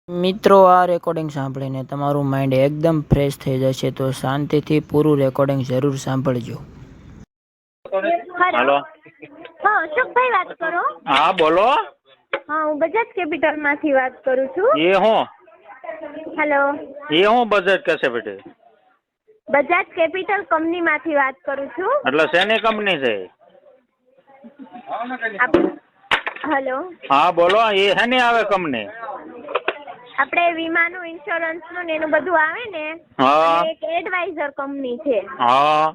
મિત્રો, આ રેકોર્ડિંગ સાંભળીને તમારું માઇન્ડ એકદમ ફ્રેશ થઈ જશે, તો શાંતિથી પૂરું રેકોર્ડિંગ જરૂર સાંભળજો. હેલો. હા, અશોકભાઈ વાત કરો. હા બોલો. હા, હું બજાજ કેપિટલ માંથી વાત કરું છું. એ હું હેલો. બજેટ કશે બેટે બજાજ કેપિટલ કંપની માંથી વાત કરું છું. એટલે શેની કંપની છે? હેલો. હા બોલો. એ શેની આવે કંપની? આપણે વીમાનું, ઇન્સ્યોરન્સનું ને એનું બધું આવે ને. હા. અને એક એડવાઇઝર કંપની છે. હા.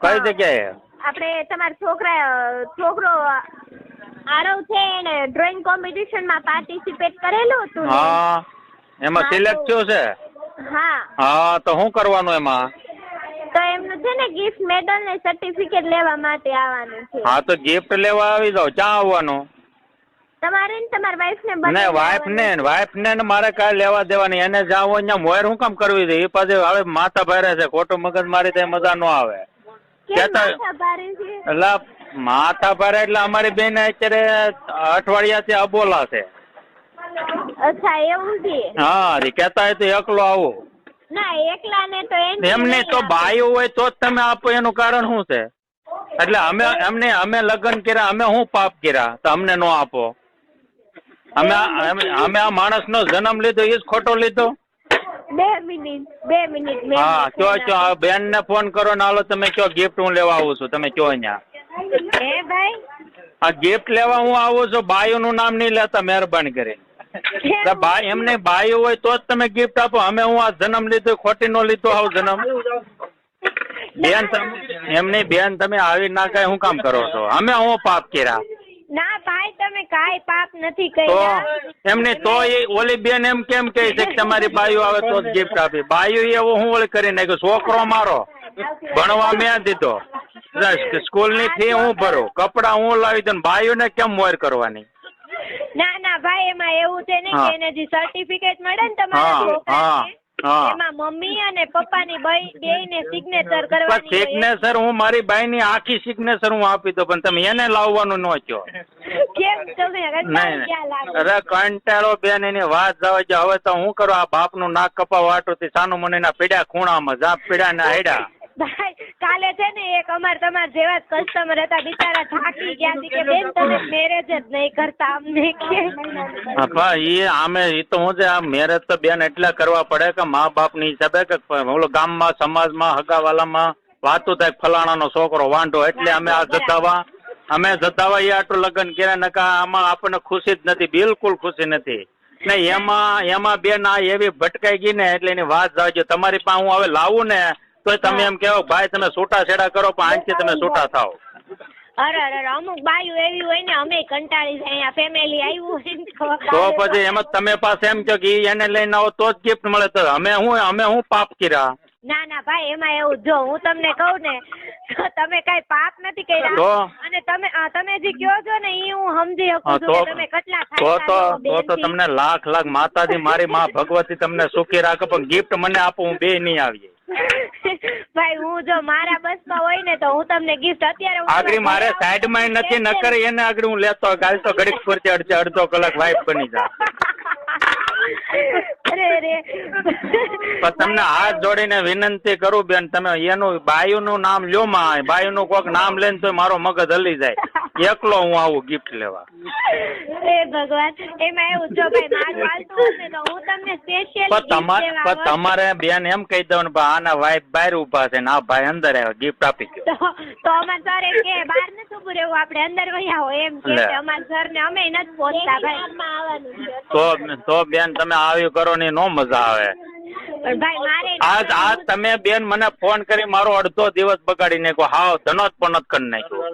કઈ જગ્યાએ? આપણે તમારા છોકરો આરવ છે એને ડ્રોઈંગ કોમ્પિટિશનમાં પાર્ટિસિપેટ કરેલું હતું ને. હા. એમાં સિલેક્ટ થયો છે? હા. હા, તો શું કરવાનું એમાં? તો એમનું છે ને ગિફ્ટ મેડલ ને સર્ટિફિકેટ લેવા માટે આવવાનું છે. હા, તો ગિફ્ટ લેવા આવી જાવ. ક્યાં આવવાનું? તમારે ને તમારા વાઈફ ને ને વાઈફ ને મારે કાંઈ લેવા દેવાની. એને જાવ અહીંયા મોર શું કામ કરવી છે? એ પાછી હવે માથા ભારે છે. ખોટું મગજ મારી તો મજા ન આવે. એટલે માથા ભારે એટલે અમારી બેન અત્યારે અઠવાડિયાથી અબોલા છે. અચ્છા, એવું છે. હા, કેતા હોય તો એકલો આવું. ના, એકલા ને તો એમને તો બાયો હોય તો જ તમે આપો. એનું કારણ શું છે? એટલે અમે લગ્ન કર્યા, અમે શું પાપ કર્યા તો અમને ન આપો? અમે આ માણસનો જન્મ લીધો એ જ ખોટો લીધો. 2 મિનિટ. હા, કયો બેન ને ફોન કરો ને. હાલો, તમે કયો ગિફ્ટ હું લેવા આવું છું. તમે કયો અહીંયા. ભાઈ, આ ગિફ્ટ લેવા હું આવું છું. બાયુનું નામ નહીં લેતા, મહેરબાની કરી. એમને બાયું હોય તો જ તમે ગિફ્ટ આપો. અમે હું આ જન્મ લીધો ખોટી નો લીધો આવ જન્મ. બેન એમની બેન તમે આવી ના કઈ શું કામ કરો છો? અમે હું પાપ કર્યા? ના ભાઈ, તમે કાઈ પાપ નથી તો કર્યા. એમને તો એ ઓલી બેન એમ કેમ કહે છે કે તમારી બાયુ આવે તો જ ગિફ્ટ આપી? બાયુ એવું હું ઓલી કરી નાખ્યું. છોકરો મારો ભણવા મેં દીધો, સ્કૂલની ફી હું ભરું, કપડા હું લાવી દઉં. બાયુ ને કેમ મોર કરવાની? ના ભાઈ, એમાં એવું છે ને કે એને જે સર્ટિફિકેટ મળે ને તમારા છોકરાને, એમાં મમ્મી અને પપ્પાની બેયને સિગ્નેચર કરવાની. સિગ્નેચર હું મારી બાઈની આખી સિગ્નેચર હું આપી દઉં, પણ તમે એને લાવવાનું ન કહો. કેમ તમે અરે કંટાળો બેન, એની વાત જવા છે. હવે તો હું કરું? આ બાપનું નાક કપા વાટું સાનું મને ના પીડ્યા ખૂણામાં જા પીડ્યા ના હેડા. ભાઈ, કાલે છે ને એક તમારા જેવા જ કસ્ટમર હતા, બિચારા થાકી ગયા છે કે બેન તમે મેરેજ જ નહીં કરતા અમને કે. એ આમે એ તો હું છે, આ મેરેજ તો બેન એટલે કરવા પડે કે મા બાપ ની હિસાબે કે ઓલો ગામમાં સમાજમાં હગાવાલામાં વાતું થાય ફલાણાનો છોકરો વાંઢો, એટલે અમે આ જતાવા એ આટલું લગ્ન કર્યા. નકા આમાં આપણને ખુશી જ નથી, બિલકુલ ખુશી નથી. ને એમાં બેન આ એવી ભટકાઈ ગઈ ને એટલે એની વાત જાવજો. તમારી પાસે હું હવે લાવું ને તો તમે એમ કહો ભાઈ તમે છૂટા છેડા કરો, પણ આજથી તમે છૂટા થાવ. અરે અમુક બાયું એવી હોય ને, અમે કંટાળી જાય. અહીંયા ફેમિલી આવ્યું હોય તો પછી એમ તમે પાસે એમ કહો કે એને લઈને આવો તો જ ગિફ્ટ મળે. તો અમે હું પાપ કર્યા? ના ભાઈ, એમાં એવું જો હું તમને કહું ને, તમે કઈ પાપ નથી કર્યા. અને તમે જે કહો છો ને એ હું સમજી શકું છું કે તમે કેટલા તો તમને લાખ માતાજી મારી માં ભગવતી તમને સુખી રાખે, પણ ગિફ્ટ મને આપો, હું બે નહીં આવીએ. ભાઈ, હું જો મારા બસમાં હોય ને તો હું તમને ગિફ્ટ અત્યારે આગળ મારે સાઈડમાં નથી નકર એને આગળ હું લેતો કાલ તો ઘડીક પૂરતી અડધો કલાક વાઇફ બની જાય. તમને હાથ જોડીને વિનંતી કરું બેન, તમે એનું બાયુનું નામ લ્યો માં. બાયુનું કોઈક નામ લઈને તો મારો મગજ હલી જાય. એકલો હું આવું ગિફ્ટ લેવા. ભગવાન, એમાં એવું જો ભાઈ મારું હાલતું હોય ને તો હું તમને સ્પેશિયલ તમારે બેન એમ કહી દઉં ને આના વાઈફ બહાર ઉભા છે ને આ ભાઈ અંદર આવ્યા, ગિફ્ટ આપી ગયો. તો અમાર સર એમ કે બહાર નથી ઉભું રહેવું, આપણે અંદર વહી આવો એમ કે. અમાર સર ને અમે નથી પહોંચતા ભાઈ. તો બેન તમે આવ્યું કરો ને નો મજા આવે. આજ તમે બેન મને ફોન કરી મારો અડધો દિવસ બગાડી નાખ્યો. હાવ ધનોત પનોત કરી નાખ્યો.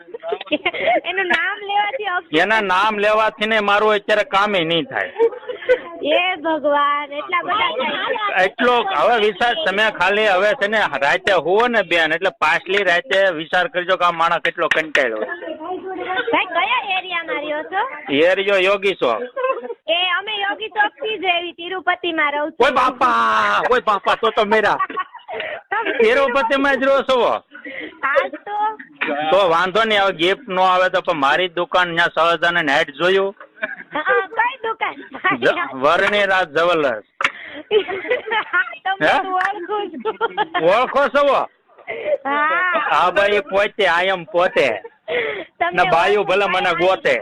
એનું નામ લેવાથી એના નામ લેવાથી ને મારું અત્યારે કામે નહીં થાય. એ ભગવાન, એટલા બધા એટલો હવે વિચાર તમે ખાલી હવે છે ને રાતે હોવો ને બેન, એટલે પાછલી રાતે વિચાર કરજો કે આ માણસ કેટલો કંટાળ્યો. ભાઈ, કયા એરિયામાં રહ્યો છો? એરિયો યોગી ચોક. અમે યોગી ચોક થી જ એવી તિરુપતિમાં રહું છું. ઓય બાપા તો મેરા તિરુપતિમાં જ રહો છો? તો વાંધો નહીં. હવે ગિફ્ટ નો આવે તો પણ મારી દુકાન ત્યાં 6000 હેડ જોયું. કઈ દુકાન? ભાઈ વર્ણિરાજ જવેલર્સ. તમને તું ઓળખું છું. ઓળખો છો? હા હા ભાઈ પોતે આયમ પોતે તમને ને બાયું ભલે મને ગોતે.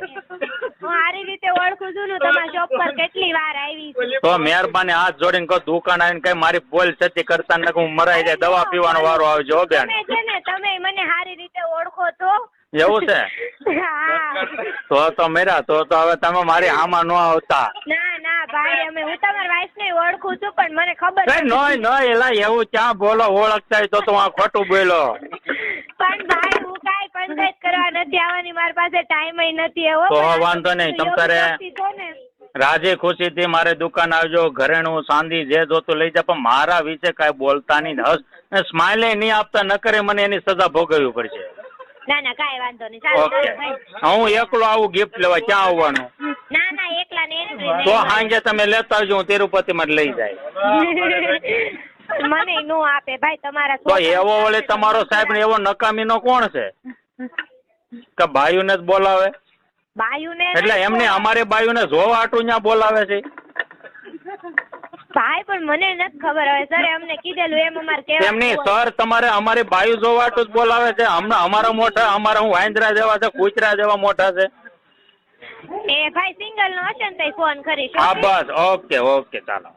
હું સારી રીતે ઓળખું છું ને તમારા શોપ પર કેટલી વાર આવી છું. તો મહેરબાની હાથ જોડીને કહો દુકાન આવીને કઈ મારી બોલ છતી કરતા ને હું મરાઈ જાય દવા પીવાનો વારો આવજો હો બેન. તમે છે ને તમે મને સારી રીતે ઓળખો તો. એવું છે? હા તો મેરા તો હવે તમે મારી આમાં ન આવતા. ના ના ભાઈ અમે હું તમારા વાઈફ ને ઓળખું છું પણ મને ખબર એ નોય નોય એલા એવું ક્યાં બોલો ઓળખતા હોય તો આ ખોટું બોલો. પણ ભાઈ હું કાંઈ પંચાયત કરવા નથી આવવાની મારી પાસે ટાઈમ નથી એવો. તો વાંધો નહીં તમ તારે રાજી ખુશી થી મારે દુકાન આવજો ઘરેણું ચાંદી જે જોતું લઈ જા પણ મારા વિશે કાંઈ બોલતા નહીં હસ સ્માઇલે નહીં આપતા ન કરે મને એની સજા ભોગવવી પડશે. ના ના કાંઈ વાંધો નહીં ચાલો ઓકે ચાલો ભાઈ. હું એકલો આવું ગિફ્ટ લેવા ક્યાં આવવાનું? ના ના એકલા ને entry તો નહીં. સાંજે તમે લેતા આવજો હું તિરુપતિ માં લઈ જાય. મને નો આપે ભાઈ તમારા તો એવો વળી તમારો સાહેબ ને એવો નકામીનો કોણ છે કે ભાઈઓને જ બોલાવે? બાયુને એટલે એમને અમારે બાયુને જોવા હાટું ત્યાં બોલાવે છે. ભાઈ પણ મને નથી ખબર હવે સર અમને કીધેલું એમ અમારે કહેવાનું એમની હોય. સર તમારે અમારી બાયુ જોવા હાટું જ બોલાવે છે. હમણાં અમારા મોટા અમારા હું વાંદરા જેવા છે કૂતરા જેવા મોટા છે. એ ભાઈ સિંગલ નો હશે ને તો ફોન કરીશ. હા બસ ઓકે ઓકે ચાલો.